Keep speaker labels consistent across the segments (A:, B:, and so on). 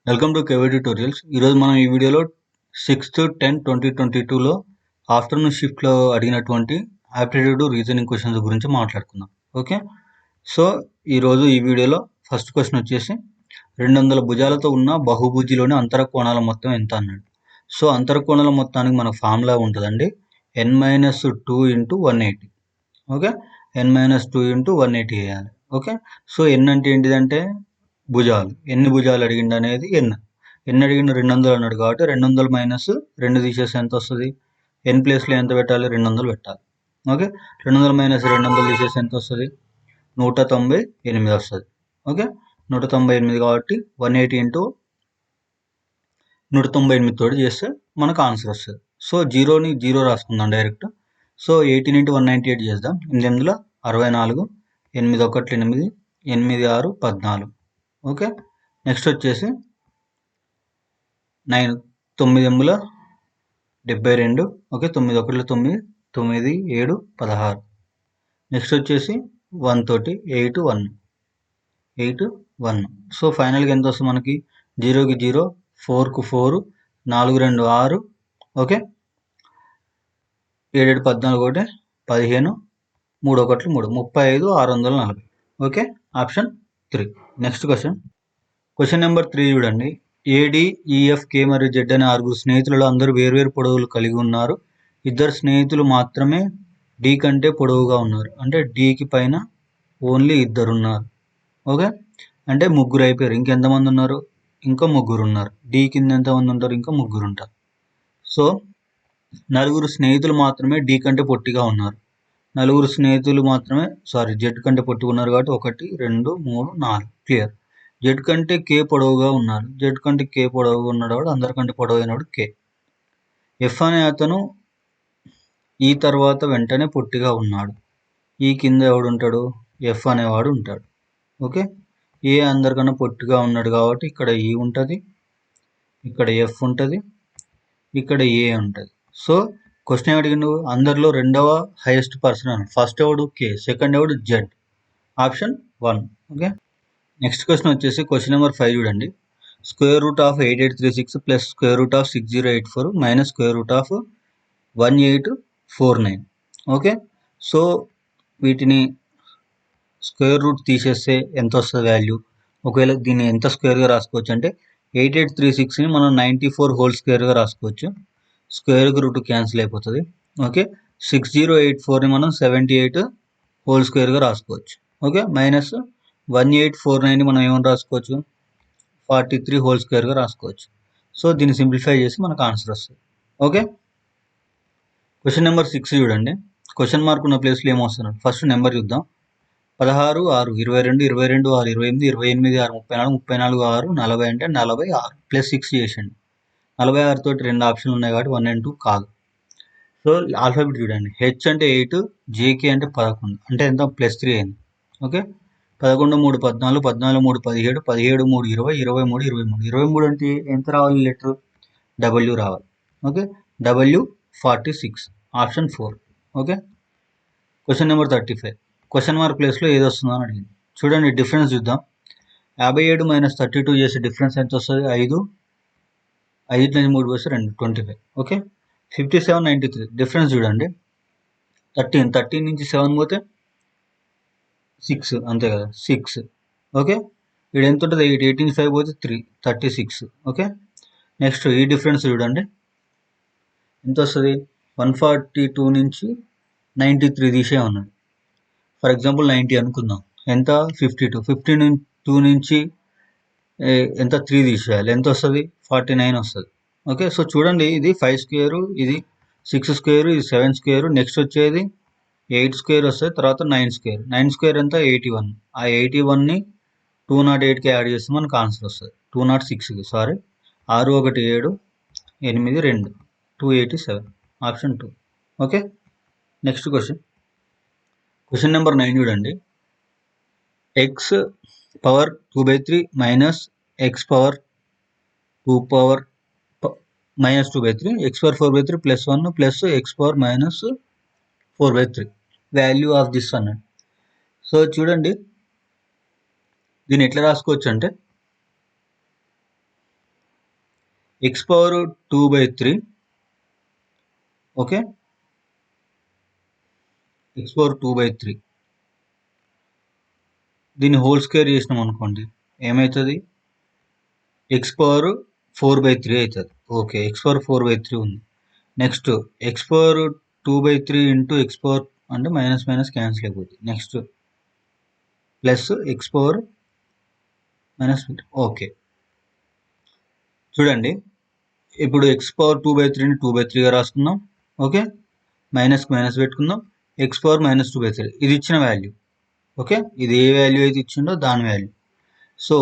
A: Welcome to KV tutorials. ఈరోజు మనం ఈ వీడియోలో 6/10/2022లో ఆఫ్టర్నూన్ షిఫ్ట్లో అడిగినటువంటి ఆప్టిట్యూడ్ రీజనింగ్ క్వశ్చన్స్ గురించి మాట్లాడుకుందాం. ఓకే, సో ఈరోజు ఈ వీడియోలో ఫస్ట్ క్వశ్చన్ వచ్చేసి 200 భుజాలతో ఉన్న బహుభుజిలోని అంతర కోణాల మొత్తం ఎంత అన్నాడు. సో అంతర కోణాల మొత్తానికి మనకు ఫార్ములా ఉంటుందండి, n-2 × 180. ఓకే, n-2 × 180 వేయాలి. ఓకే, సో n అంటే ఏంటిదంటే భుజాలు, ఎన్ని భుజాలు అడిగిండు అనేది ఎన్ని అడిగిండు 200 అన్నాడు కాబట్టి 200 మైనస్ 2 తీసేసి ఎంత వస్తుంది, ఎన్ ప్లేస్లో ఎంత పెట్టాలి, 200 పెట్టాలి. ఓకే, 200 మైనస్ 200 తీసేసి ఎంత వస్తుంది, 198 వస్తుంది. ఓకే, 198 కాబట్టి 180 × 198 తోటి చేస్తే మనకు ఆన్సర్ వస్తుంది. సో జీరోని జీరో రాసుకుందాం డైరెక్ట్. సో 18 × 198 చేద్దాం. 8 64, 8 1 8, 8 6 14. ఓకే, నెక్స్ట్ వచ్చేసి 9 9 72. ఓకే, 9 1 9, 9 7 16. నెక్స్ట్ వచ్చేసి 1 తోటి 8 1. సో ఫైనల్గా ఎంత వస్తుంది మనకి, 0కి 0, 4కు 4, 4 2 6. Okay, 7 7 14 15, 3 1 3, 35 640. Okay, option 3. Next question number 3 చూడండి. ఏడి, ఈఎఫ్, కే మరియు జెడ్ అనే 6 స్నేహితులలో అందరూ వేర్వేరు పొడవులు కలిగి ఉన్నారు. 2 స్నేహితులు మాత్రమే డి కంటే పొడవుగా ఉన్నారు. అంటే డికి పైన ఓన్లీ 2 ఉన్నారు. ఓకే, అంటే ముగ్గురు అయిపోయారు. ఇంకెంతమంది ఉన్నారు, ఇంకా ముగ్గురు ఉన్నారు. డి కింద ఎంతమంది ఉంటారు, ఇంకా ముగ్గురు ఉంటారు. సో 4 స్నేహితులు మాత్రమే డి కంటే పొట్టిగా ఉన్నారు. 4 స్నేహితులు మాత్రమే జెడ్ కంటే పొట్టిగా ఉన్నారు కాబట్టి 1 2 3 4 క్లియర్. జెడ్ కంటే కే పొడవుగా ఉన్నారు. జెడ్ కంటే కే పొడవుగా ఉన్నాడు, అందరికంటే పొడవైనడు కే. ఎఫ్ అనే అతను ఈ తర్వాత వెంటనే పొట్టిగా ఉన్నాడు. ఈ కింద ఎవడు ఉంటాడు, ఎఫ్ అనేవాడు ఉంటాడు. ఓకే, ఏ అందరికన్నా పొట్టిగా ఉన్నాడు కాబట్టి ఇక్కడ ఈ ఉంటుంది, ఇక్కడ ఎఫ్ ఉంటుంది, ఇక్కడ ఏ ఉంటుంది. సో క్వశ్చన్ ఏమడిగిండు, అందరిలో రెండవ హైయెస్ట్ పర్సన్ అని. ఫస్ట్ ఎవడు కే, సెకండ్ ఎవడు Z. Option 1. Okay, next question వచ్చేసి క్వశ్చన్ నెంబర్ 5 చూడండి. √8836 ప్లస్ √6084 మైనస్ √1849. ఓకే, సో వీటిని స్క్వేర్ రూట్ తీసేస్తే ఎంత వస్తుంది వాల్యూ. ఒకవేళ దీన్ని ఎంత స్క్వేర్గా రాసుకోవచ్చు అంటే 8836ని మనం 94 హోల్ స్క్వేర్గా రాసుకోవచ్చు. స్క్వేర్కి రూట్ క్యాన్సిల్ అయిపోతుంది. ఓకే, 6084ని మనం 78 హోల్ స్క్వేర్గా రాసుకోవచ్చు. ఓకే, మైనస్ 1849ని మనం ఏమని రాసుకోవచ్చు, 43 హోల్ స్క్వేర్గా రాసుకోవచ్చు. సో దీన్ని సింప్లిఫై చేసి మనకు ఆన్సర్ వస్తుంది. ఓకే, క్వశ్చన్ నెంబర్ 6 చూడండి. క్వశ్చన్ మార్క్ ఉన్న ప్లేస్లో ఏమొస్తుంది, ఫస్ట్ నెంబర్ చూద్దాం. 16 6, 22 22 6, 28 28 6, 34 34 6, 40 అంటే 46 ప్లస్ 6 చేసండి. 46 తోటి 2 ఆప్షన్లు ఉన్నాయి కాబట్టి 1 and 2 కాదు. సో ఆల్ఫాబెట్ చూడండి. హెచ్ అంటే 8, జేకే అంటే 11 అంటే ఎంత, +3 అయింది. ఓకే, 11 3 14, 14 3 17, 17 3 20, 23 23. 23 అంటే ఎంత రావాలి లెటర్, డబ్ల్యూ రావాలి. Okay, W46 option 4. Okay, question number 35 question mark ప్లేస్లో ఏది వస్తుందో అని అడిగింది. చూడండి డిఫరెన్స్ చూద్దాం. 57 - 32 చేసే డిఫరెన్స్ ఎంత వస్తుంది, 5. 5 నుంచి 3 పోస్తే 2 25. ఓకే, 57 93 డిఫరెన్స్ చూడండి. 13 నుంచి 7 పోతే 6 అంతే కదా, 6. ఓకే, ఇక్కడ ఎంత ఉంటుంది, 8 18 5 పోతే 3 36. ఓకే, నెక్స్ట్ ఈ డిఫరెన్స్ చూడండి ఎంత వస్తుంది, 142 నుంచి 93 తీసే ఉన్నాడు. ఫర్ ఎగ్జాంపుల్ 90 అనుకుందాం, ఎంత 52. 52 నుంచి ఎంత 3 తీసేయాలి, ఎంత వస్తుంది, 49 వస్తుంది. ఓకే, సో చూడండి ఇది 5 స్క్వేర్, ఇది 6 స్క్వేర్, ఇది 7 స్క్వేర్, నెక్స్ట్ వచ్చేది 8 స్క్వేర్ వస్తుంది, తర్వాత 9 స్క్వేర్. 9 స్క్వేర్ ఎంత 81. ఆ 81ని 208కి యాడ్ చేస్తే మనకు ఆన్సర్ వస్తుంది, 206కి 6 1 7 8 2 287 option 2. Okay, next question number 9 చూడండి. x power 2/3 minus x power 2 minus 2/3, x power 4/3 plus 1 plus x power minus 4/3 value of this అన్నాడు. సో చూడండి దీన్ని ఎట్లా రాసుకోవచ్చు అంటే x power 2/3, okay, x power 2/3 దీన్ని హోల్ స్క్వేర్ చేసినాం అనుకోండి ఏమవుతుంది, x పవర్ 4/3 అవుతుంది. ఓకే, x పవర్ 4/3 ఉంది. Next x power 2/3 into x power అంటే మైనస్ మైనస్ క్యాన్సిల్ అయిపోతుంది. Next plus x power minus, okay చూడండి ఇప్పుడు x పవర్ 2/3ని 2/3గా రాసుకుందాం. ఓకే, మైనస్కి మైనస్ పెట్టుకుందాం. x పవర్ మైనస్ 2/3 ఇది ఇచ్చిన వాల్యూ. ఓకే, ఇది ఏ వాల్యూ అయితే ఇచ్చిందో దాని వాల్యూ. సో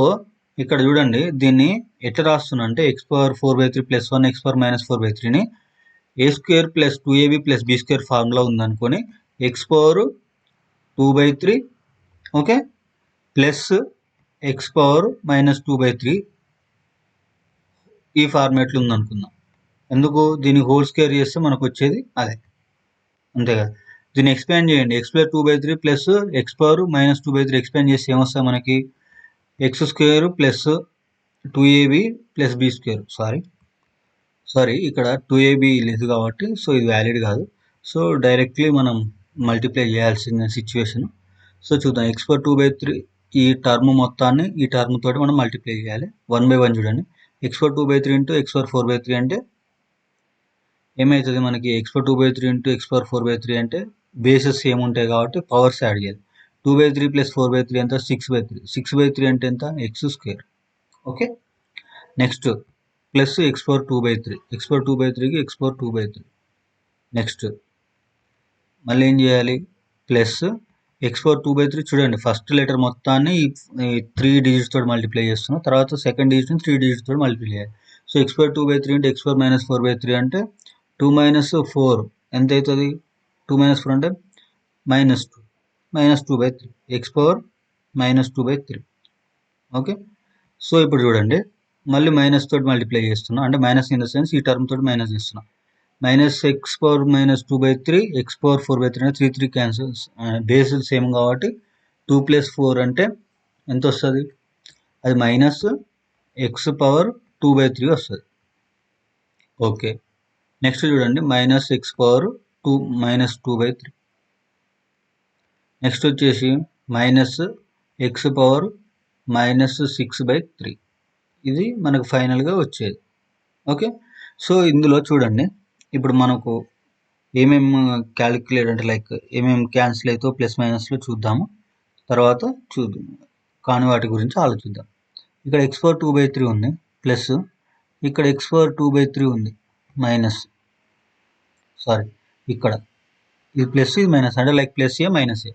A: ఇక్కడ చూడండి దీన్ని ఎట్లా రాస్తున్నా అంటే x power 4/3 plus 1 x power minus 4/3ని a square plus 2ab plus b square formula ఉందనుకొని x power 2/3 okay plus x power minus 2/3 ఈ ఫార్మేట్లో ఉందనుకుందాం. ఎందుకు, దీన్ని హోల్ స్క్వేర్ చేస్తే మనకు వచ్చేది అదే, అంతే కదా. దీన్ని ఎక్స్పాండ్ చేయండి, x plus 2/3 plus x power minus 2/3 expand చేస్తే ఏమొస్తుంది మనకి, x square plus 2ab plus b square. Sorry ఇక్కడ 2ab లేదు కాబట్టి సో ఇది వ్యాలిడ్ కాదు. సో డైరెక్ట్లీ మనం మల్టిప్లై చేయాల్సిన సిచ్యువేషన్. సో చూద్దాం, x పవర్ 2/3 ఈ టర్మ్ మొత్తాన్ని ఈ టర్మ్ తోటి మనం మల్టిప్లై చేయాలి 1/1. చూడండి x power 2/3 into x power 4/3 అంటే ఏమవుతుంది మనకి, x power 2/3 into x power 4/3 అంటే బేసెస్ ఏముంటాయి కాబట్టి పవర్స్ యాడ్ చేయాలి. 2/3 ప్లస్ 4/3 ఎంత, 6/3. 6/3 అంటే ఎంత, x square. Okay, next plus x power 2/3, x power 2/3కి x పవర్ 2/3. నెక్స్ట్ మళ్ళీ ఏం చేయాలి, ప్లస్ x పవర్ 2/3. చూడండి ఫస్ట్ లెటర్ మొత్తాన్ని 3 డిజిట్స్ తోటి మల్టిప్లై చేస్తున్నాం, తర్వాత సెకండ్ డిజిట్ని 3 డిజిట్స్ తోటి మల్టిప్లై చేయాలి. సో x పవర్ 2/3 అంటే x పవర్ మైనస్ 4/3 అంటే 2 మైనస్ 4 ఎంత అవుతుంది, 2 మైనస్ 4 అంటే -2 -2/3 x పవర్ -2/3. ఓకే, సో ఇప్పుడు చూడండి మళ్ళీ మైనస్ తోటి మల్టిప్లై చేస్తున్నా, అంటే మైనస్ ఇన్ ద సెన్స్ ఈ టర్మ్ తోటి మైనస్ చేస్తున్నా. Minus x power -2/3 x power 4/3 అంటే 3 క్యాన్సిల్స్, బేసిల్ సేమ్ కాబట్టి 2 ప్లస్ 4 అంటే ఎంత వస్తుంది, అది మైనస్ x పవర్ 2/3 వస్తుంది. ఓకే, నెక్స్ట్ చూడండి మైనస్ x పవర్ 2/3. నెక్స్ట్ వచ్చేసి మైనస్ x పవర్ -6/3. ఇది మనకు ఫైనల్గా వచ్చేది. ఓకే, సో ఇందులో చూడండి ఇప్పుడు మనకు ఏమేమి క్యాలిక్యులేట్ అంటే లైక్ ఏమేమి క్యాన్సిల్ అవుతో ప్లస్ మైనస్లో చూద్దాము, తర్వాత చూద్దాం కానీ వాటి గురించి ఆలోచిద్దాం. ఇక్కడ x పవర్ 2/3 ఉంది ప్లస్, ఇక్కడ x పవర్ 2/3 ఉంది మైనస్, ఇక్కడ ఇది ప్లస్ ఇది మైనస్, అంటే లైక్ ప్లస్ ఏ మైనస్ ఏ.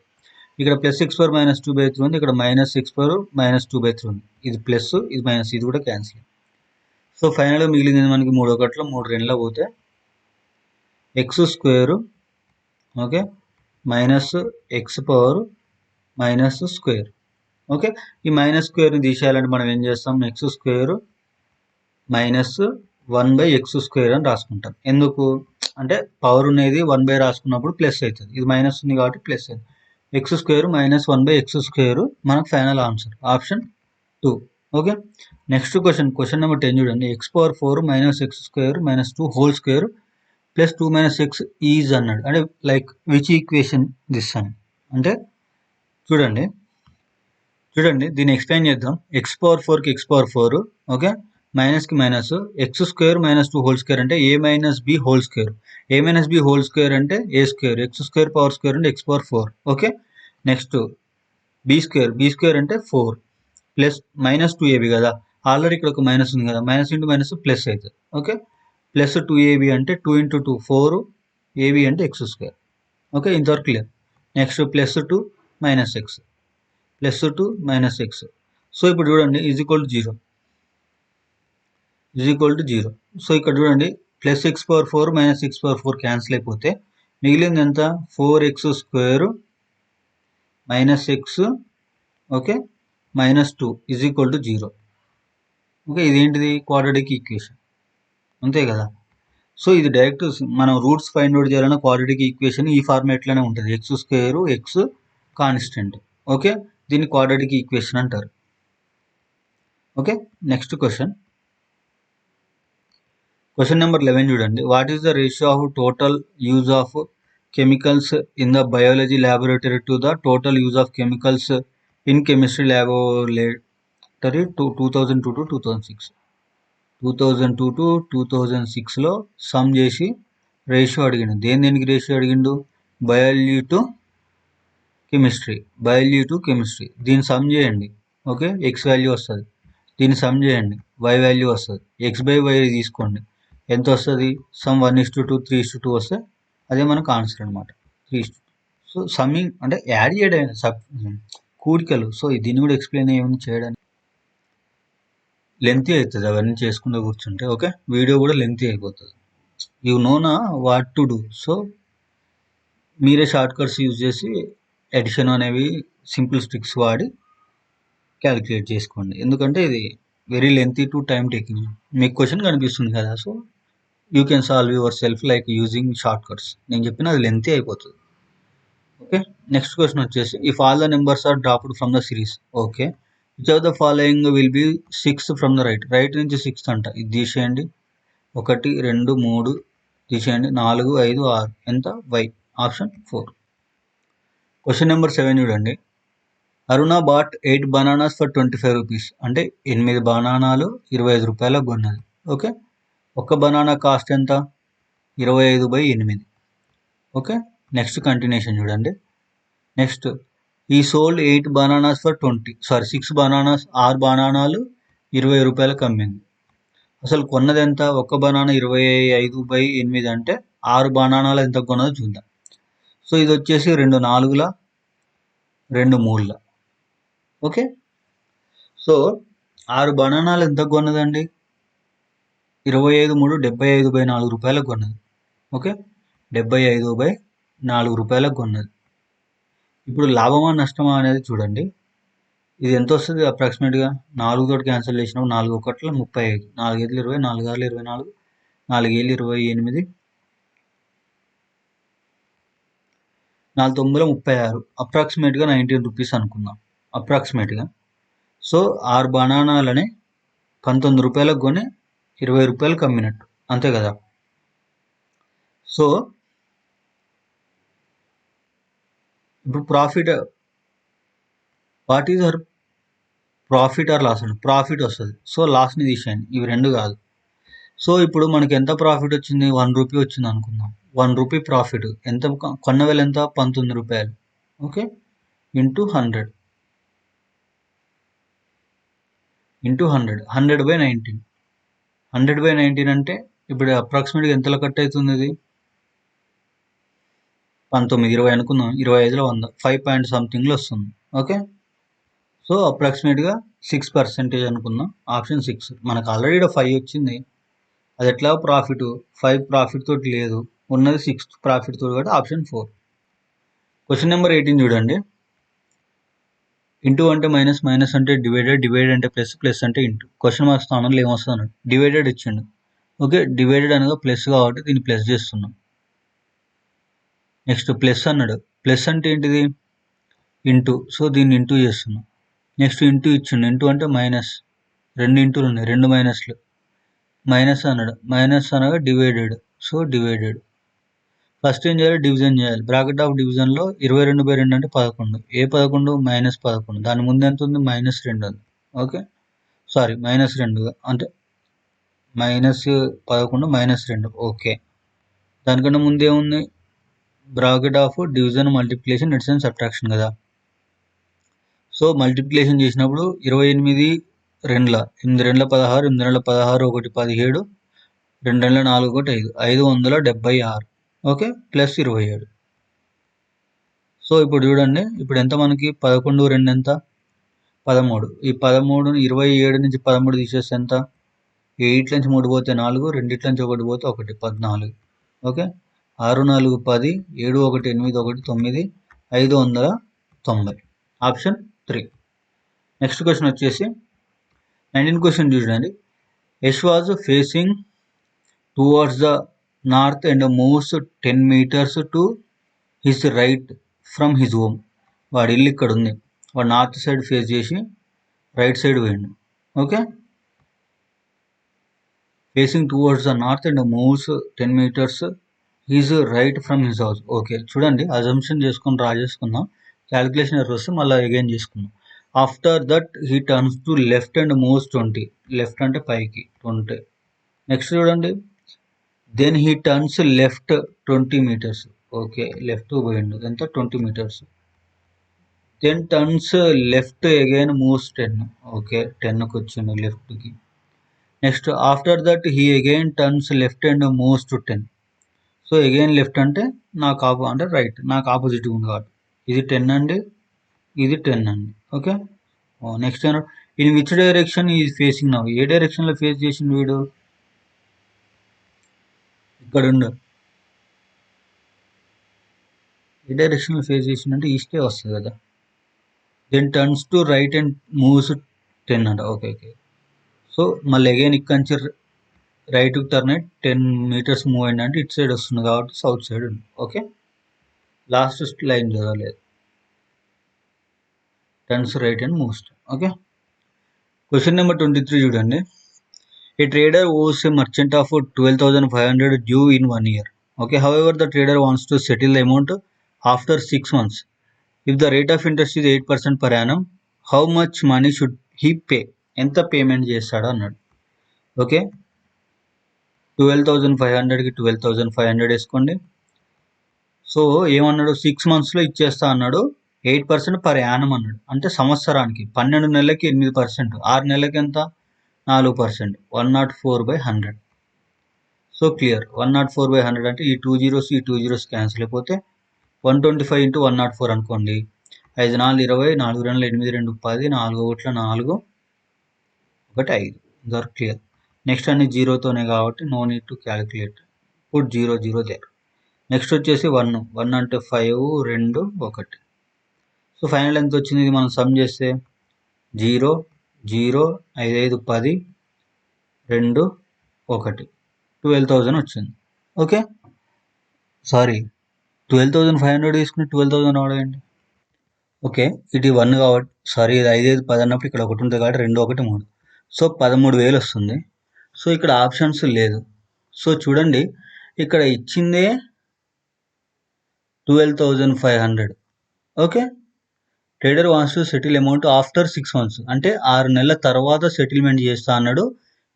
A: ఇక్కడ ప్లస్ x పవర్ -2/3 ఉంది, ఇక్కడ మైనస్ x పవర్ -2/3 ఉంది. ఇది ప్లస్ ఇది మైనస్, ఇది కూడా క్యాన్సిల్. సో ఫైనల్గా మిగిలింది మనకి 3 ఒకటిలో 3 రెండులో పోతే x square okay minus x power minus square. Okay, ఈ మైనస్ స్క్వేర్ని తీసేయాలంటే మనం ఏం చేస్తాం, x square minus 1/x square అని రాసుకుంటాం. ఎందుకు అంటే పవర్ అనేది 1 రాసుకున్నప్పుడు ప్లస్ అవుతుంది, ఇది మైనస్ ఉంది కాబట్టి ప్లస్ అవుతుంది. x square minus 1/x square మనకు final answer option 2. Okay, next question number 10 చూడండి, x power 4 minus x square minus 2 whole square plus 2 minus x is అన్నాడు. అంటే లైక్ విచ్ ఈక్వేషన్ దిస్ అని అంటే చూడండి దీన్ని ఎక్స్ప్లెయిన్ చేద్దాం. x పవర్ 4కి x పవర్ 4 ఓకే మైనస్కి minus x square minus 2 whole square అంటే a minus b whole square, a minus b whole square అంటే a square, x square power square అంటే x power 4. Okay, next b square అంటే 4 plus minus 2ab కదా, already ఇక్కడ ఒక minus ఉంది కదా, minus into minus plus అవుతుంది. Okay, plus 2ab అంటే 2 ఇంటూ 2 4 ab అంటే x స్క్వేర్. ఓకే, ఇంతవరకు clear. Next plus 2 minus x plus 2 minus x. So ఇప్పుడు చూడండి ఈజ్ ఈక్వల్ టు 0. సో ఇక్కడ చూడండి plus x power 4 minus x power 4 cancel అయిపోతే మిగిలింది ఎంత, 4x square minus x okay minus 2 is equal to 0. Okay, ఇదేంటిది quadratic equation అంతే కదా. సో ఇది డైరెక్ట్ మనం రూట్స్ ఫైండ్ అవుట్ చేయాలన్న క్వాడ్రాటిక్ ఈక్వేషన్ ఈ ఫార్మేట్లోనే ఉంటుంది, x square x constant. Okay, దీన్ని క్వాడ్రాటిక్ ఈక్వేషన్ అంటారు. Okay, next question question number 11 చూడండి. What is the ratio of total use of chemicals in the biology laboratory to the total use of chemicals in chemistry laboratory 2002 to 2006. 2002 to 2006లో sum చేసి ratio అడిగిండు. దేనికి ratio అడిగిండు? Biology to chemistry. దీన్ని some చేయండి. Okay, X value వస్తుంది. దీన్ని some చేయండి, వై వాల్యూ వస్తుంది. ఎక్స్ బై వై తీసుకోండి, ఎంత వస్తుంది? సమ్ 1:2 3:2 వస్తే అదే మనకు ఆన్సర్ అనమాట, 3:2. సో సమ్మింగ్ అంటే యాడ్ చేయడం, కూడికలు. సో దీన్ని కూడా ఎక్స్ప్లెయిన్ ఏమైనా చేయడానికి లెంతీ అవుతుంది అవన్నీ చేసుకుంటూ కూర్చుంటే. ఓకే, వీడియో కూడా లెంతీ అయిపోతుంది. యూ నోనా వాట్ టు డూ. సో మీరే షార్ట్ కట్స్ యూజ్ చేసి ఎడిషన్ అనేవి సింపుల్ ట్రిక్స్ వాడి క్యాలిక్యులేట్ చేసుకోండి. ఎందుకంటే ఇది very lengthy too time taking. మీకు క్వశ్చన్ కనిపిస్తుంది కదా, so you can solve yourself like using shortcuts. నేను చెప్పిన అది లెంతీ అయిపోతుంది. ఓకే, నెక్స్ట్ క్వశ్చన్ వచ్చేసి if all the numbers are dropped from the series. Okay, which of the following will be 6 from the right నుంచి 6 అంట. ఇది తీసేయండి. 1 2 3 తీసేయండి. 4 5 6 ఎంత? వై. ఆప్షన్ 4. క్వశ్చన్ నెంబర్ 7 చూడండి. అరుణ బాట్ 8 బనానాస్ ఫర్ 25 రూపీస్. అంటే 8 బనానాలు 25 రూపాయలకు కొన్నది. ఓకే, ఒక్క బనానా కాస్ట్ ఎంత? 25/8. ఓకే, నెక్స్ట్ కంటిన్యూషన్ చూడండి. నెక్స్ట్ ఈ సోల్డ్ 8 బనానాస్ ఫర్ 6 బనానాస్, 6 బనానాలు 20 రూపాయలకు అమ్మింది. అసలు కొన్నది ఎంత? ఒక్క బనానా 25/8 అంటే 6 బనానాలు ఎంత కొన్నదో చూద్దాం. సో ఇది వచ్చేసి 2 4ల 2 3ల. ఓకే, సో 6 బనానాలు ఎంత కొన్నదండి? 25 3 75/4 రూపాయలకు కొన్నది. ఓకే, 75/4 రూపాయలకు కొన్నది. ఇప్పుడు లాభమా నష్టమా అనేది చూడండి. ఇది ఎంత వస్తుంది అప్రాక్సిమేట్గా? 4 తోటి క్యాన్సిల్ చేసినప్పుడు 4 1ల 35, 4 5 20, 4 6 24, 4 7 28, 4 9 36, అప్రాక్సిమేట్గా 19 రూపీస్ అనుకుందాం. అప్రాక్సిమేట్గా. సో 6 బనానాలని 19 రూపాయలకు కొని 20 రూపాయలకు అమ్మినట్టు, అంతే కదా. సో ఇప్పుడు profit, what is her profit or loss? అంటే ప్రాఫిట్ వస్తుంది. సో లాస్ని తీసేయండి, ఇవి రెండు కాదు. సో ఇప్పుడు మనకి ఎంత ప్రాఫిట్ వచ్చింది? 1 రూపీ వచ్చింది అనుకుందాం. 1 రూపీ ప్రాఫిట్. ఎంత కొన్న వేల ఎంత? 19 రూపాయలు. Okay, into 100 100/19. 100/19 అంటే ఇప్పుడు అప్రాక్సిమేట్గా ఎంతలో కట్ అవుతుంది? ఇది 19 20 అనుకుందాం. 25లో 100, 5 పాయింట్ సంథింగ్లో వస్తుంది. ఓకే, సో అప్రాక్సిమేట్గా 6% అనుకుందాం. ఆప్షన్ 6. మనకు ఆల్రెడీ 5 వచ్చింది, అది ఎట్లా ప్రాఫిట్? 5 ప్రాఫిట్ తోటి లేదు, ఉన్నది 6 ప్రాఫిట్ తోటి, కాబట్టి ఆప్షన్ 4. క్వశ్చన్ నెంబర్ 18 చూడండి. ఇంటూ అంటే మైనస్, మైనస్ అంటే డివైడెడ్, డివైడెడ్ అంటే ప్లస్, ప్లస్ అంటే ఇంటూ. క్వశ్చన్ మార్క్ స్థానంలో ఏమొస్తుంది అన్నాడు? డివైడెడ్ ఇచ్చిండు. ఓకే, డివైడెడ్ అనగా ప్లస్ కాబట్టి దీన్ని ప్లస్ చేస్తున్నాం. నెక్స్ట్ ప్లస్ అన్నాడు. ప్లస్ అంటే ఏంటిది? ఇంటూ. సో దీన్ని ఇంటూ చేస్తున్నాం. నెక్స్ట్ ఇంటూ ఇచ్చిండు. ఇంటూ అంటే మైనస్, 2 ఇంటూలు ఉన్నాయి, 2 మైనస్లు. మైనస్ అన్నాడు. మైనస్ అనగా డివైడెడ్, సో డివైడెడ్. ఫస్ట్ ఏం చేయాలి? డివిజన్ చేయాలి. బ్రాకెట్ ఆఫ్ డివిజన్లో 22/2 అంటే 11. ఏ 11? -11. దాని ముందు ఎంత ఉంది? -2 ఉంది. ఓకే, సారీ -2 అంటే -11 -2. ఓకే, దానికన్నా ముందు ఏముంది? Bracket of division, multiplication, addition, subtraction కదా. సో మల్టిప్లికేషన్ చేసినప్పుడు 28 2ల 8 2ల 16, 8 2ల 16, 1 17, 2 2ల 4 1 5, 576. Okay, plus 27. సో ఇప్పుడు చూడండి, ఇప్పుడు ఎంత మనకి? 11 2 ఎంత? 13. ఈ 13 27 నుంచి 13 తీసేస్తే ఎంత? 8 నుంచి 3 పోతే 4, 2 నుంచి 1 పోతే 1, 14. ఓకే, 6 4 10, 7 1 8 1 9, 590. ఆప్షన్ 3. నెక్స్ట్ క్వశ్చన్ వచ్చేసి 19 క్వశ్చన్ చూడండి. Yash was facing towards the north and moves 10 meters to his right from his home. వాడి ఇల్లు ఇక్కడ ఉంది, వాడు నార్త్ సైడ్ ఫేస్ చేసి రైట్ సైడ్ పోయిండు. Okay, facing towards the north and moves 10 meters is right from his house. Okay చూడండి, assumption చేసుకొని draw చేసుకుందాం. క్యాలిక్యులేషన్ ఎర్రర్ వస్తే మళ్ళీ అగైన్ చేసుకుందాం. After that he turns to left and moves 20. Left అంటే పైకి 20. నెక్స్ట్ చూడండి, then he turns left 20 meters. Okay left పోయిండు, ఎంత 20 meters. Then turns left again moves 10. Okay 10కి వచ్చిండు లెఫ్ట్కి. Next after that he again turns left and moves to 10. So again left అంటే నాకు అంటే రైట్, నాకు ఆపోజిట్ ఉంది కాబట్టి ఇది 10 అండి, ఇది 10 అండి. Okay next in which direction is facing now. ఏ డైరెక్షన్లో ఫేస్ చేసిండు వీడు, ఇక్కడ ఉండు. ఏ డైరెక్షన్లో ఫేస్ చేసిందంటే ఈస్టే వస్తుంది కదా. Then turns to right and moves 10 అంట. Okay okay. సో మళ్ళీ అగైన్ ఇక్కడ నుంచి రైట్కి టర్న్ అయ్యి 10 meters మూవ్ అయింది అంటే ఇటు సైడ్ వస్తుంది కాబట్టి సౌత్ సైడ్ ఉంది. ఓకే లాస్ట్ లైన్ చదవలేదు. Turns right and moves. Okay question number 23 చూడండి. A trader owes a merchant of 12,500 due in 1 year. Okay, however, the trader wants to settle the amount after 6 months. If the rate of interest is 8% per annum, how much money should he pay? ఎంత payment చేస్తాడు అన్నాడు. Okay 12,500కి 12,500 వేసుకోండి. So ఏమన్నాడు, 6 monthsలో ఇచ్చేస్తా అన్నాడు. 8% per annum అన్నాడు, అంటే సంవత్సరానికి 12 నెలలకి 8%, 6 నెలలకి ఎంత 4%, 104/100. సో క్లియర్, 104/100 అంటే ఈ 2 zeros ఈ 2 zeros క్యాన్సిల్ అయిపోతే 125 into 104 అనుకోండి. 5 4 20, 4 2 8 2 10, 4 1 4, 1 5. There clear. నెక్స్ట్ అన్ని జీరోతోనే కాబట్టి no need to calculate, put 0 0 there. Next వచ్చేసి 1 అంటే 5 2 1. సో ఫైనల్ ఎంత వచ్చింది, ఇది మనం సమ్ చేస్తే 0 0 5 5 10 2 1 12,000 వచ్చింది. ఓకే సారీ 12,500 తీసుకుని 12,000 రావడండి. ఓకే ఇది 1 కాబట్టి సారీ ఇది 5 5 10 అన్నప్పుడు ఇక్కడ 1 ఉంటుంది కాబట్టి 2 1 3. సో 13,000 వస్తుంది. సో ఇక్కడ ఆప్షన్స్ లేదు. సో చూడండి ఇక్కడ ఇచ్చిందే 12,500. Okay trader wants to settle amount after 6 months, అంటే 6 నెలల తర్వాత సెటిల్మెంట్ చేస్తా అన్నాడు.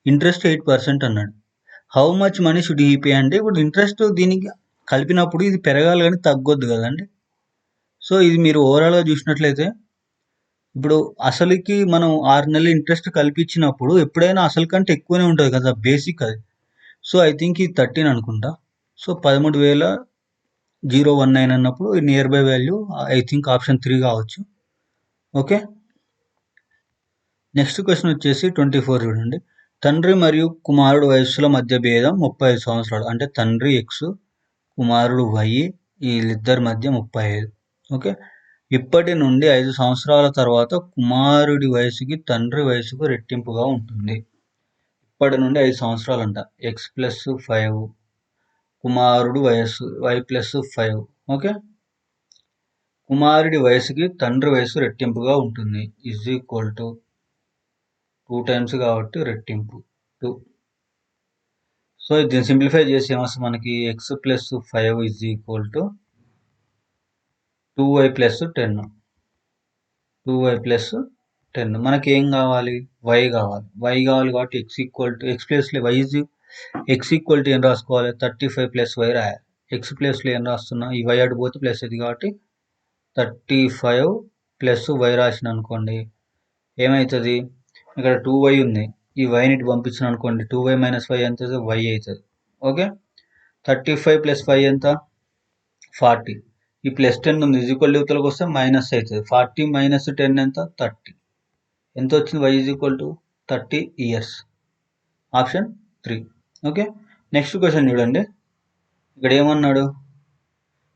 A: ఇంట్రెస్ట్ 8% అన్నాడు. How much money should he pay అంటే ఇప్పుడు ఇంట్రెస్ట్ దీనికి కలిపినప్పుడు ఇది పెరగాలి కానీ తగ్గొద్దు కదండి. సో ఇది మీరు ఓవరాల్గా చూసినట్లయితే ఇప్పుడు అసలుకి మనం 6 నెలల ఇంట్రెస్ట్ కల్పించినప్పుడు ఎప్పుడైనా అసలు కంటే ఎక్కువనే ఉంటుంది కదా బేసిక్ అది. సో ఐ థింక్ ఇది 13 అనుకుంటా. సో 13,019 అన్నప్పుడు near by value I think option 3 కావచ్చు. ఓకే నెక్స్ట్ క్వశ్చన్ వచ్చేసి 24 చూడండి. తండ్రి మరియు కుమారుడు వయస్సుల మధ్య భేదం 35 సంవత్సరాలు, అంటే తండ్రి X కుమారుడు Y, వీళ్ళిద్దరి మధ్య 35. ఓకే ఇప్పటి నుండి 5 సంవత్సరాల తర్వాత కుమారుడి వయసుకి తండ్రి వయసుకు రెట్టింపుగా ఉంటుంది. ఇప్పటి నుండి 5 సంవత్సరాలు అంట, X + 5 కుమారుడు వయస్సు Y + 5. ఓకే కుమారుడి వయసుకి తండ్రి వయసు రెట్టింపుగా ఉంటుంది ఈజ్ ఈక్వల్ టు 2 times కాబట్టి రెట్టింపు 2. సో దీన్ని సింప్లిఫై చేసి ఏమొస్తుంది మనకి, X + 5 is equal to 2Y + 10. 2Y + 10 మనకి ఏం కావాలి, Y కావాలి. Y కావాలి కాబట్టి X ప్లేస్లో Y is X equal to ఏం రాసుకోవాలి, 35 + Y రాయాలి. X ప్లేస్లో ఏం రాస్తున్నా, ఈ Y అటు పోతే ప్లస్ ఇది కాబట్టి 35 + Y రాసిన అనుకోండి ఏమవుతుంది, ఇక్కడ 2Y ఉంది, ఈ Yని పంపించిన అనుకోండి 2Y - Y ఎంత Y అవుతుంది. ఓకే 35 + 5 ఎంత 40, ఈ +10 ఉంది ఈక్వల్ యువతలకు వస్తే మైనస్ అవుతుంది. 40 - 10 ఎంత 30. ఎంత వచ్చింది, Y = 30 years. Option 3. Okay next question చూడండి. ఇక్కడ ఏమన్నాడు,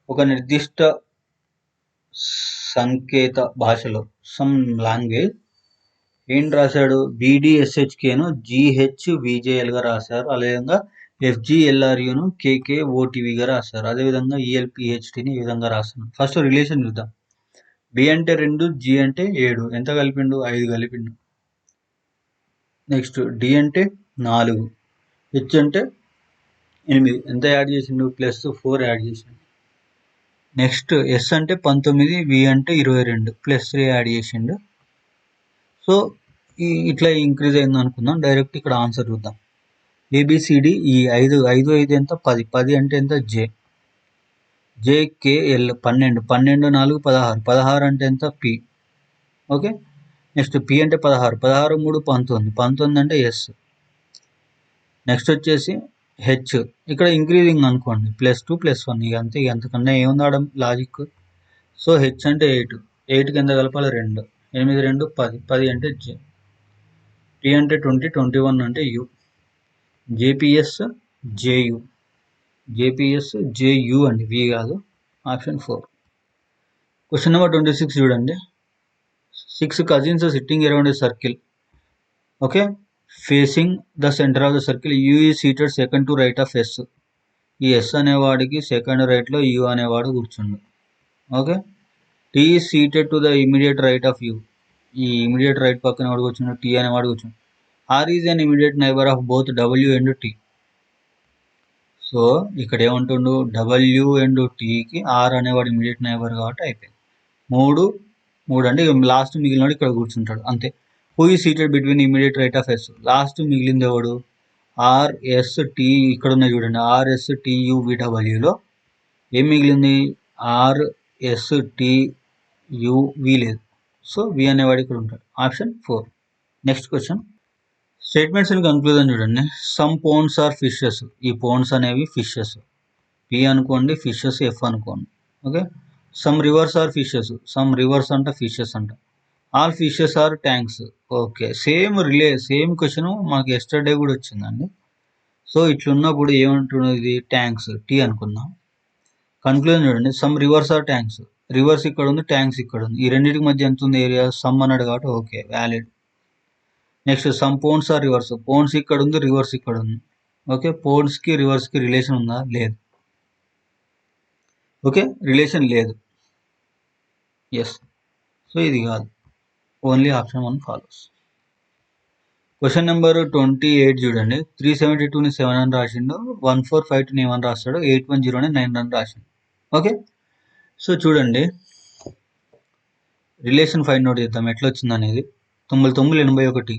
A: ఒక నిర్దిష్ట సంకేత భాషలో సమ్ లాంగ్వేజ్ ఏం రాశాడు, BDSHKను GHVJLగా రాశారు. అదేవిధంగా FGLRUను KKOTVగా రాశారు. అదేవిధంగా ELPHTని ఈ విధంగా రాస్తున్నారు. ఫస్ట్ రిలేషన్ చూద్దాం. B అంటే 2, G అంటే 7, ఎంత కలిపిండు 5 కలిపిండు. నెక్స్ట్ D అంటే 4, హెచ్ అంటే 8 ఎంత యాడ్ చేసిండు +4 యాడ్ చేసిండు. నెక్స్ట్ ఎస్ అంటే 19, వి అంటే 22 +3 యాడ్ చేసిండు. సో ఇట్లా ఇంక్రీజ్ అయింది అనుకుందాం. డైరెక్ట్ ఇక్కడ ఆన్సర్ చూద్దాం. ఏబిసిడి ఈ 5 ఎంత 10 అంటే ఎంత జేకేఎల్ 12 4 16 అంటే ఎంత పి. ఓకే, నెక్స్ట్ పి అంటే 16 3 19 అంటే ఎస్. నెక్స్ట్ వచ్చేసి హెచ్ ఇక్కడ ఇంక్రీజింగ్ అనుకోండి +2 +1 ఇక అంతే, అంతకన్నా ఏముంది ఆడ లాజిక్. సో హెచ్ అంటే 8 కింద కలపాలి 2 8 2 10 అంటే జే. టీ అంటే 20 21 అంటే యు. జేపిఎస్ జేయు అండి, వి కాదు. ఆప్షన్ 4. క్వశ్చన్ నెంబర్ 26 చూడండి. 6 cousins sitting around a circle. Okay, facing the centre of the circle. U is seated second to right of S. ఈ ఎస్ అనేవాడికి సెకండ్ రైట్లో యు అనేవాడు కూర్చుండు. Okay, T is seated to the immediate right of U. ఈ immediate right పక్కన వాడు కూర్చుండు, T అనేవాడు కూర్చుండు. R is an immediate neighbour of both W and T. So ఇక్కడ ఏమంటుండు, డబ్ల్యూ అండ్ టీకి ఆర్ అనేవాడు ఇమీడియట్ నైబర్ కాబట్టి అయిపోయింది. 3 అంటే లాస్ట్ మిగిలినవాడు ఇక్కడ కూర్చుంటాడు అంతే. Who is seated between immediate right of S. Last మిగిలింది ఎవడు, ఆర్ఎస్టి. ఇక్కడ ఉన్నాయి చూడండి, ఆర్ఎస్టియువిడబ్ల్యూలో ఏం మిగిలింది, ఆర్ఎస్టియువి లేదు. సో వి అనేవాడు ఇక్కడ ఉంటాడు. Option 4. Next question, statements in conclusion చూడండి. Some Ponce are fishes. ఈ పోన్స్ అనేవి ఫిషెస్, పి అనుకోండి, ఫిషెస్ ఎఫ్ అనుకోండి. Okay, some rivers are fishes. Some rivers అంట, ఫిషెస్ అంట. All fishes are tanks. Okay, same question మాకు ఎస్టర్డే కూడా వచ్చిందండి. సో ఇట్లున్నప్పుడు ఏమంటున్నది, ఇది ట్యాంక్స్, టీ అనుకుందాం. కన్క్లూజన్ చూడండి. Some rivers are tanks. Rivers ఇక్కడ ఉంది, ట్యాంక్స్ ఇక్కడ ఉంది. ఈ రెండింటికి మధ్య ఎంత ఉంది ఏరియా, సమ్ అన్నాడు కాబట్టి okay, valid. Next sum Ponce or reverse. పోన్స్ ఇక్కడ ఉంది, రివర్స్ ఇక్కడ ఉంది. ఓకే, పోన్స్కి రివర్స్కి రిలేషన్ ఉందా, లేదు. ఓకే, రిలేషన్ లేదు. ఎస్, సో ఇది కాదు, only option 1 follows. Question number 28 చూడండి. 372ని 7 అని రాసిండు, 1452ని ఏమని రాస్తాడు, 810ని 9 అని రాసిండు. ఓకే, సో చూడండి రిలేషన్ ఫైండ్ అవుట్ చేద్దాం ఎట్లా వచ్చింది అనేది. 9 81.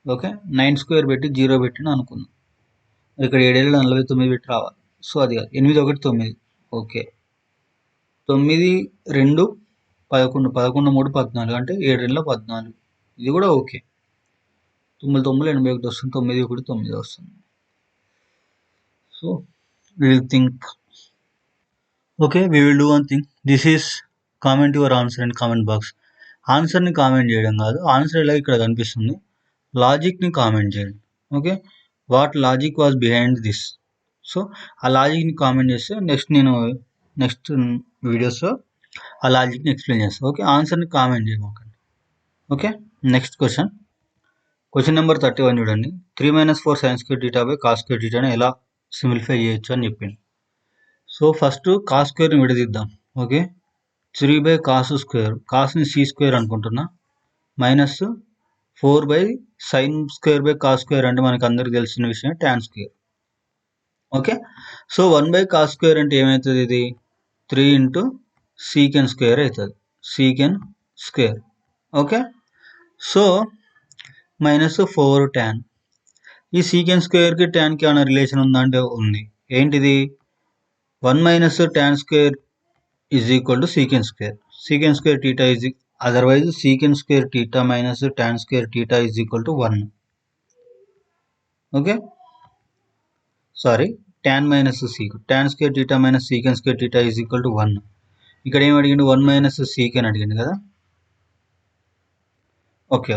A: ఓకే, 9 స్క్వేర్ పెట్టి 0 పెట్టిన అనుకుందాం. ఇక్కడ 7 49 పెట్టి రావాలి. సో అది కాదు, 8 1 9. ఓకే, 9 2 11 11 3 14 అంటే 7 2 14. ఇది కూడా ఓకే. 9 81 వస్తుంది, 9 1 9 వస్తుంది. So will think. Okay, we will do one thing. This is comment your answer in comment box. ఆన్సర్ని కామెంట్ చేయడం కాదు, ఆన్సర్ ఎలా ఇక్కడ కనిపిస్తుంది, లాజిక్ని కామెంట్ చేయండి. Okay, what logic was behind this. So ఆ లాజిక్ని కామెంట్ చేస్తే నెక్స్ట్ వీడియోస్లో ఆ లాజిక్ని ఎక్స్ప్లెయిన్ చేస్తాను. ఓకే, ఆన్సర్ని కామెంట్ చేయమాకండి. ఓకే, నెక్స్ట్ క్వశ్చన్ నెంబర్ 31 చూడండి. 3 - 4 sin square theta by cos square theta ని ఎలా సింప్లిఫై చేయొచ్చు అని చెప్పింది. సో ఫస్ట్ కాస్ స్క్వేర్ని విడదీద్దాం. ఓకే, 3 / cos square, కాస్ని సి స్క్వేర్ అనుకుంటున్నా, -4 / sin square / cos square అంటే మనకు అందరికి తెలిసిన విషయం tan square. Okay, so 1 / cos square అంటే ఏమవుతుంది, ఇది 3 × secant square అవుతుంది, secant square. Okay, so -4 tan. ఈ secant squareకి tanకి ఏమైనా రిలేషన్ ఉందా అంటే ఉంది. ఏంటిది, 1 - tan square is equal to secant square. Secant square theta is otherwise secant square theta minus tan square theta is equal to 1. Okay, sorry, tan minus secant, tan square theta minus secant square theta is equal to 1. ఇక్కడ ఏం అడిగిండు, 1 - secant అడిగిండు కదా. Okay,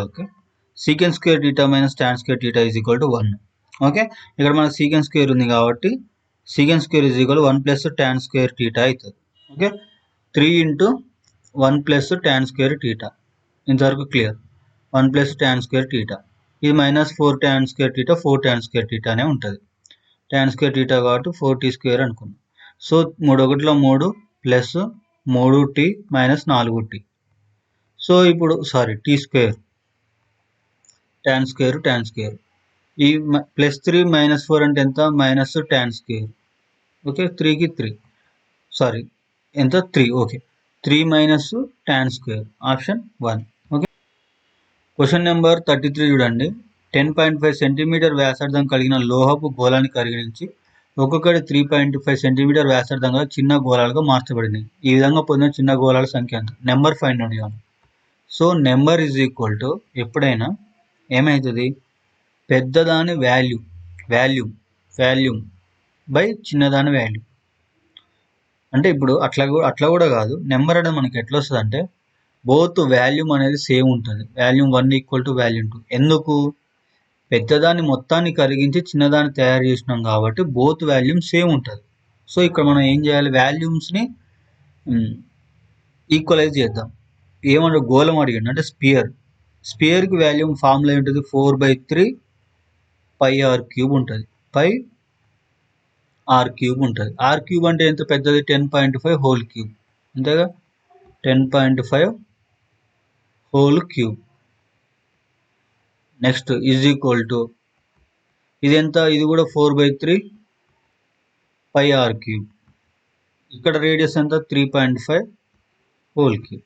A: secant square theta minus tan square theta is equal to 1. Okay, ఇక్కడ మన secant square ఉంది కాబట్టి secant square is equal to 1 + tan square theta అవుతుంది. Okay, 3 × 1 + tan square theta. ఇంతవరకు క్లియర్. 1 + tan square theta. ఇది -4 tan square theta, 4 tan square theta అనే ఉంటుంది. tan square theta కాబట్టి 4t square అనుకున్నాం. So 3 1 3 plus 3t - 4t. So ఇప్పుడు sorry, t square, tan square. ఈ +3 -4 అంటే ఎంత? -tan². ఓకే, 3కి 3 సారీ ఎంత? 3. Okay, 3 - tan². Option 1. Okay, question number 33 చూడండి. 10.5 సెంటీమీటర్ వ్యాసార్థం కలిగిన లోహపు గోళాన్ని కరిగించి ఒక్కొక్కటి 3.5 సెంటీమీటర్ వ్యాసార్థం గల చిన్న గోళాలుగా మార్చబడింది. ఈ విధంగా పొందిన చిన్న గోళాల సంఖ్య ఎంత? నెంబర్ ఫైండ్ అవుట్ చేయాలి. So number is equal to ఎప్పుడైనా ఏమవుతుంది? పెద్దదాని వాల్యూమ్ బై చిన్నదాని వాల్యూమ్. అంటే ఇప్పుడు అట్లా కూడా కాదు. నెంబర్ అనేది మనకి ఎట్లా వస్తుంది అంటే బోత్ వాల్యూమ్ అనేది సేమ్ ఉంటుంది. Volume 1 equal to volume 2. ఎందుకు? పెద్దదాన్ని మొత్తాన్ని కరిగించి చిన్నదాన్ని తయారు చేసినాం కాబట్టి బోత్ వాల్యూమ్ సేమ్ ఉంటుంది. సో ఇక్కడ మనం ఏం చేయాలి? వాల్యూమ్స్ని ఈక్వలైజ్ చేద్దాం. ఏమన్నా గోళం అడిగింది అంటే స్పియర్కి వాల్యూమ్ ఫార్ములా ఏంటిది? 4/3 πr³ ఉంటుంది. πr³ ఉంటుంది. r³ అంటే ఎంత పెద్దది? 10.5 హోల్ క్యూబ్. అంతేగా, 10.5 whole cube. Next is equal to ఇది ఎంత? ఇది కూడా 4/3 πr³. ఇక్కడ రేడియస్ ఎంత? 3.5 హోల్ క్యూబ్.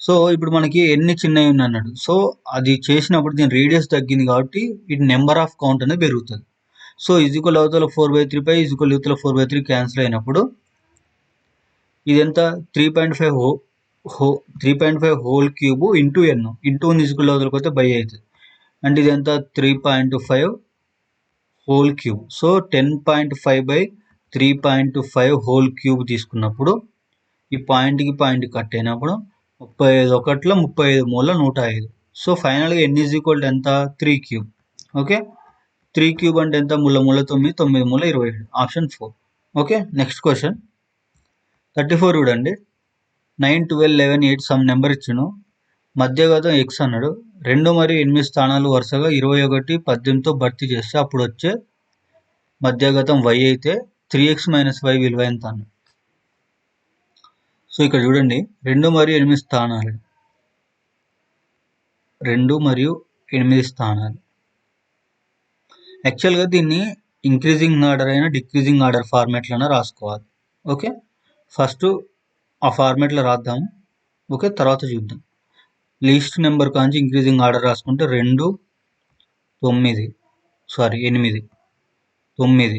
A: సో ఇప్పుడు మనకి ఎన్ని చిన్నవి ఉన్నాయి అన్నాడు. సో అది చేసినప్పుడు దీని రేడియస్ తగ్గింది కాబట్టి ఇది నెంబర్ ఆఫ్ కౌంట్ అనేది పెరుగుతుంది. సో ఈక్వల్ అవతల 4/3 పై ఈక్వల్ యువతల 4/3 క్యాన్సిల్ అయినప్పుడు ఇది ఎంత? 3.5 హోల్ క్యూబ్ ఇంటూ ఎన్. ఇంటూ ఈక్వల్ అవతలకు పోతే బై అవుతుంది. అంటే ఇది ఎంత? 3.5 whole cube. So 10.5/3.5 whole cube తీసుకున్నప్పుడు ఈ పాయింట్కి పాయింట్ కట్ అయినప్పుడు 35 ఒకట్ల 35 మూల 105. సో ఫైనల్గా ఎన్ ఈజ్ ఈక్వల్ ఎంత? 3³ ఓకే, 3³ అంటే ఎంత? మూల 9, 9 మూల 27. ఆప్షన్ 4. ఓకే, నెక్స్ట్ క్వశ్చన్ 34 చూడండి. 9, 12, 11, 8 సమ్ నెంబర్ ఇచ్చును. మధ్యగతం x అన్నాడు. 2 మరియు 8 స్థానాలు వరుసగా 21, 18తో భర్తీ చేస్తే అప్పుడు వచ్చే మధ్యగతం y అయితే 3x - y విలువ ఎంత అన్నాడు. సో ఇక్కడ చూడండి 2 మరియు 8 స్థానాలు. 2 మరియు 8 స్థానాలు. యాక్చువల్గా దీన్ని ఇంక్రీజింగ్ ఆర్డర్ అయినా డిక్రీజింగ్ ఆర్డర్ ఫార్మేట్లోనే రాసుకోవాలి. ఓకే, ఫస్ట్ ఆ ఫార్మేట్లో రాద్దాము. ఓకే, తర్వాత చూద్దాం. లీస్ట్ నెంబర్ కాంచి ఇంక్రీజింగ్ ఆర్డర్ రాసుకుంటే 2, 9 8, 9.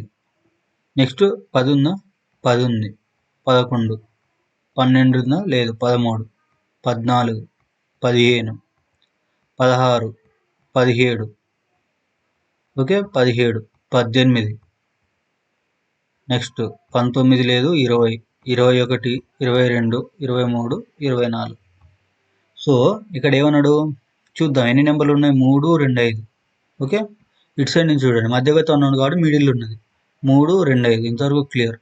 A: నెక్స్ట్ 10 ఉందా? 10 ఉంది. 11, 12 ఉందా? లేదు. 13, 14, 15, 16, 17. ఓకే, 17, 18. నెక్స్ట్ 19 లేదు. 20, 21, 22, 23, 24. సో ఇక్కడ ఏమన్నాడు చూద్దాం. ఎన్ని నెంబర్లు ఉన్నాయి? 3, 2, 5. ఓకే, ఇటు సైడ్ నుంచి చూడండి. మధ్యగతం అన్నాడు కాబట్టి మిడిల్ ఉన్నది. 3, 2, 5 ఇంతవరకు క్లియర్.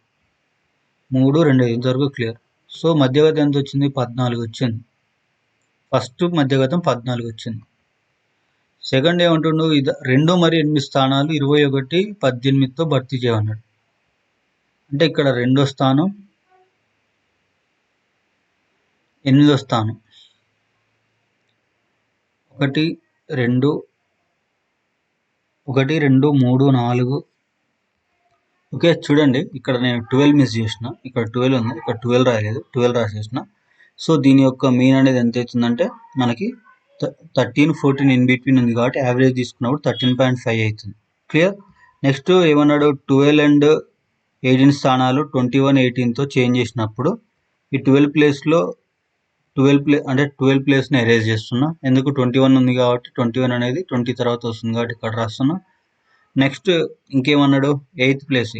A: 3, 2, 5 ఇంతవరకు క్లియర్. సో మధ్యగతం ఎంత వచ్చింది? 14 వచ్చింది. ఫస్ట్ మధ్యగతం 14 వచ్చింది. సెకండ్ ఏమంటుండు? 2 మరియు 8 స్థానాలు 21, 18తో భర్తీ చేయమన్నాడు. అంటే ఇక్కడ 2వ స్థానం, 8వ స్థానం. 1, 2, 3, 4. ఓకే, చూడండి ఇక్కడ నేను 12 మిస్ చేసిన. ఇక్కడ 12 ఉంది, ఇక్కడ 12 రాయలేదు. 12 రాసేసిన. సో దీని యొక్క మీన్ అనేది ఎంత అవుతుందంటే మనకి 13, 14 ఇన్ బిట్వీన్ ఉంది కాబట్టి యావరేజ్ తీసుకున్నప్పుడు 13.5 అవుతుంది. క్లియర్. నెక్స్ట్ ఏమన్నాడు? 12 అండ్ 18 స్థానాలు 21, 18తో చేంజ్ చేసినప్పుడు ఈ 12 ప్లేస్లో 12 ప్లేస్ని ఎరేజ్ చేస్తున్నా. ఎందుకు? 21 ఉంది కాబట్టి 21 అనేది 20 తర్వాత వస్తుంది కాబట్టి ఇక్కడ రాస్తున్నా. నెక్స్ట్ ఇంకేమన్నాడు? 8th ప్లేస్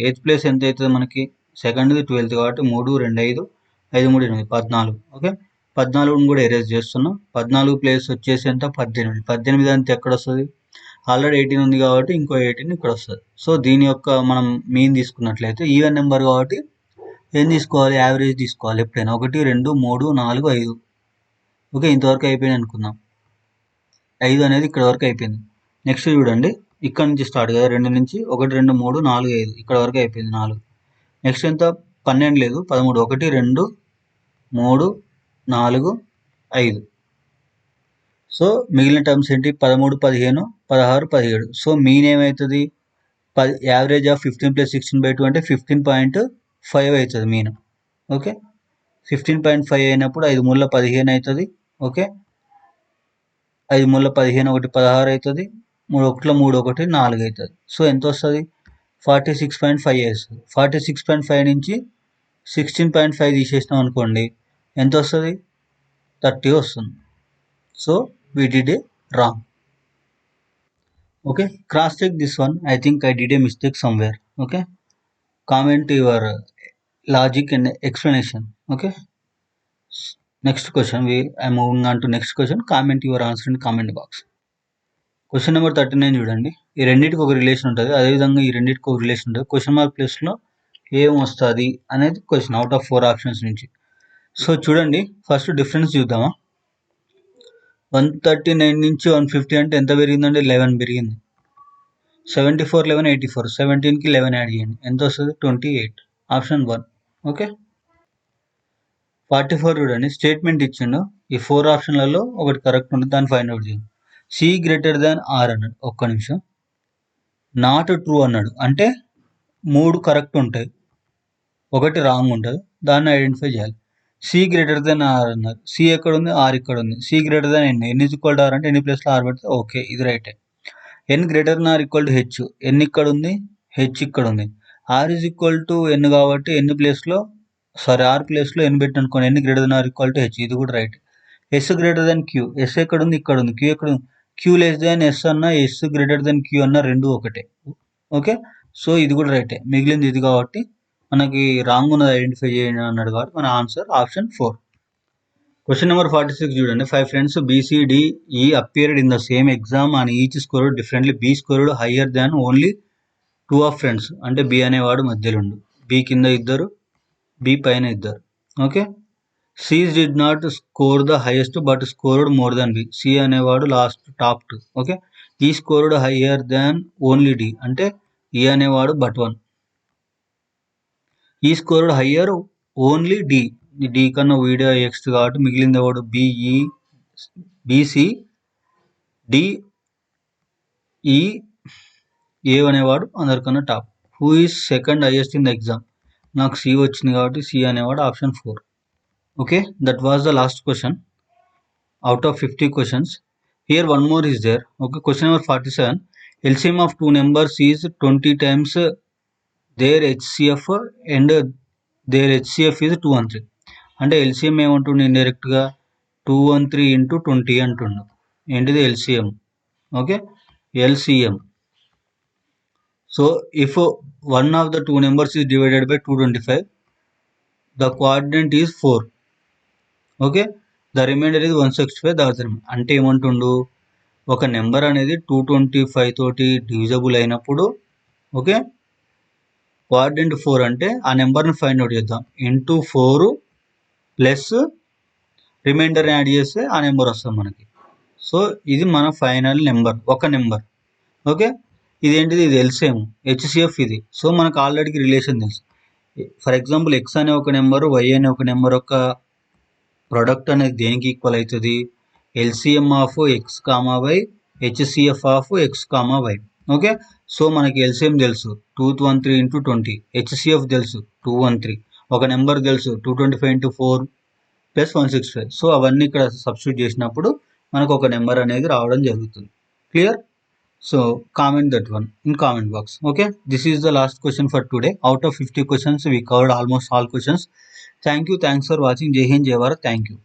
A: ఎంత అవుతుంది మనకి? సెకండ్ది 12th కాబట్టి 3, 2, 5, 5, 3, 8, 14. ఓకే, 14ని కూడా ఎరేజ్ చేస్తున్నా. 14 ప్లేస్ వచ్చేసి ఎంత? 18. 18 అంతా ఎక్కడ వస్తుంది? ఆల్రెడీ 18 ఉంది కాబట్టి ఇంకో 18 ఇక్కడ వస్తుంది. సో దీని యొక్క మనం మీన్ తీసుకున్నట్లయితే ఈవెన్ నెంబర్ కాబట్టి ఏం తీసుకోవాలి? యావరేజ్ తీసుకోవాలి ఎప్పుడైనా. 1, 2, 3, 4, 5. ఓకే, ఇంతవరకు అయిపోయింది అనుకుందాం. 5 అనేది ఇక్కడ వరకు అయిపోయింది. నెక్స్ట్ చూడండి, ఇక్కడ నుంచి స్టార్ట్ కదా. 2 నుంచి 1, 2, 3, 4, 5 ఇక్కడ వరకు అయిపోయింది. 4. నెక్స్ట్ ఎంత? 12 లేదు. 13. 1, 2, 3, 4, 5. సో మిగిలిన టర్మ్స్ ఏంటి 13, 15, 16, 17. సో మీన్ ఏమవుతుంది, యావరేజ్ ఆఫ్ 15 + 16/2 అంటే 15.5 అవుతుంది మీన్. ఓకే, 15.5 అయినప్పుడు 5 మూల 15 అవుతుంది. ఓకే, 5 మూల 15 ఒకటి 16 అవుతుంది, 3 1 3 1 4 అవుతుంది. సో ఎంత వస్తుంది, 46.5 వేస్తుంది. 46.5 నుంచి 16.5 తీసేసినాం అనుకోండి, ఎంత వస్తుంది, 30 వస్తుంది. So we did a wrong. Okay, cross check this one. I think I did a mistake somewhere. Okay, comment your logic and explanation. Okay, next question, I'm moving on to next question. Comment your answer in comment box. Question number 39 చూడండి. ఈ రెండింటికి ఒక relation ఉంటుంది, అదేవిధంగా ఈ రెండింటికి ఒక relation ఉంటుంది. క్వశ్చన్ మార్క్ ప్లేస్లో ఏం వస్తుంది అనేది క్వశ్చన్ అవుట్ ఆఫ్ 4 ఆప్షన్స్ నుంచి. సో చూడండి, ఫస్ట్ డిఫరెన్స్ చూద్దామా. 139 నుంచి 150 అంటే ఎంత పెరిగిందంటే 11 పెరిగింది. 74, 11, 84. 17కి 11 యాడ్ చేయండి, ఎంత వస్తుంది, 28. ఆప్షన్ 1. ఓకే, 44 చూడండి, స్టేట్మెంట్ ఇచ్చిండు, ఈ 4 ఆప్షన్లలో ఒకటి కరెక్ట్ ఉంటుంది, దాన్ని ఫైండ్ అవుట్ చేయండి. సి గ్రేటర్ దాన్ ఆర్ అన్నాడు, ఒక్క నిమిషం. నాట్ ట్రూ అన్నాడు, అంటే 3 కరెక్ట్ ఉంటాయి, ఒకటి రాంగ్ ఉంటుంది, దాన్ని ఐడెంటిఫై చేయాలి. సి గ్రేటర్ దెన్ ఆర్ అన్నారు, సి ఎక్కడ ఉంది, ఆర్ ఇక్కడ ఉంది. C greater than N is equal to R అంటే ఎన్ని ప్లేస్లో ఆర్ పెడితే ఓకే, ఇది రైటే. N greater than R equal to H, N ఇక్కడ ఉంది, హెచ్ ఇక్కడ ఉంది. R is equal to N కాబట్టి ఎన్ని ప్లేస్లో, సారీ ఆర్ ప్లేస్లో ఎన్ పెట్టి అనుకోండి, N greater than R equal to H, ఇది కూడా right. S greater than queue, yes ఎక్కడ ఉంది, ఇక్కడ ఉంది. క్యూ ఎక్కడ ఉంది, క్యూ లెస్ దెన్ ఎస్ అన్న, ఎస్ గ్రేటర్ దెన్ క్యూ అన్న, రెండు ఒకటే. ఓకే, సో ఇది కూడా రైటే. మిగిలింది ఇది కాబట్టి మనకి రాంగ్ ఉన్నది ఐడెంటిఫై చేయండి అన్నాడు, కాబట్టి మన ఆన్సర్ ఆప్షన్ 4. క్వశ్చన్ నెంబర్ 46 చూడండి. 5 friends BCDE appeared in the same exam and each scored differently. B scored higher than only 2 of friends. అంటే B అనేవాడు మధ్యలో ఉండు, B కింద ఇద్దరు, B పైన ఇద్దరు. Okay, C did not score the highest but scored more than B. C అనేవాడు last top 2. Okay, E scored higher than only D, అంటే E అనేవాడు but 1. E scored higher only D, D కన్నా వీడియో ఎక్స్ట్ కాబట్టి మిగిలింది ఎవడు, బిఈ, బీసీ, డిఈ, ఏ అనేవాడు అందరికన్నా top. Who is second highest in the exam, నాకు సి వచ్చింది కాబట్టి సి అనేవాడు option 4. Okay, that was the last question out of 50 questions. Here one more is there. Okay, question number 47. LCM of 2 numbers is 20 times their HCF and their HCF is 213. అంటే LCM ఏమంటుండే, ఇండైరెక్ట్గా 213 into 20 అంటుండు. ఏంటిది, LCM. Okay, LCM. So if one of the 2 numbers is divided by 225, the coordinate is 4. Okay, the reminder is 165, the other. అంటే ఏమంటుండు, ఒక number అనేది 225 తోటి divisible అయినప్పుడు, ఓకే, కోఆర్డినేట్ 4 అంటే ఆ నెంబర్ని ఫైండ్ అవుట్ చేద్దాం. ఇంటూ 4 ప్లస్ రిమైండర్ యాడ్ చేస్తే ఆ నెంబర్ వస్తుంది మనకి. సో ఇది మన ఫైనల్ నెంబర్, ఒక నెంబర్. ఓకే, ఇదేంటిది, ఇది ఎల్సిఎం, హెచ్సిఎఫ్ ఇది. సో మనకు ఆల్రెడీ రిలేషన్ తెలుసు. ఫర్ ఎగ్జాంపుల్ ఎక్స్ అనే ఒక నెంబరు, వై అనే ఒక నెంబర్ యొక్క ప్రొడక్ట్ అనేది దేనికి ఈక్వల్ అవుతుంది, LCM of X comma Y, HCF of X comma Y. Okay, so మనకి ఎల్సిఎం తెలుసు 213 into 20, హెచ్సిఎఫ్ తెలుసు 213, ఒక నెంబర్ తెలుసు 225 into 4 ప్లస్ 165. సో అవన్నీ ఇక్కడ సబ్స్టిట్యూట్ చేసినప్పుడు మనకు ఒక నెంబర్ అనేది రావడం జరుగుతుంది. Clear? So comment that one in comment box. Okay, this is the last question for today. Out of 50 questions we covered almost all questions. Thank you, thanks for watching. Jai Hind, Jai Bharat. Thank you.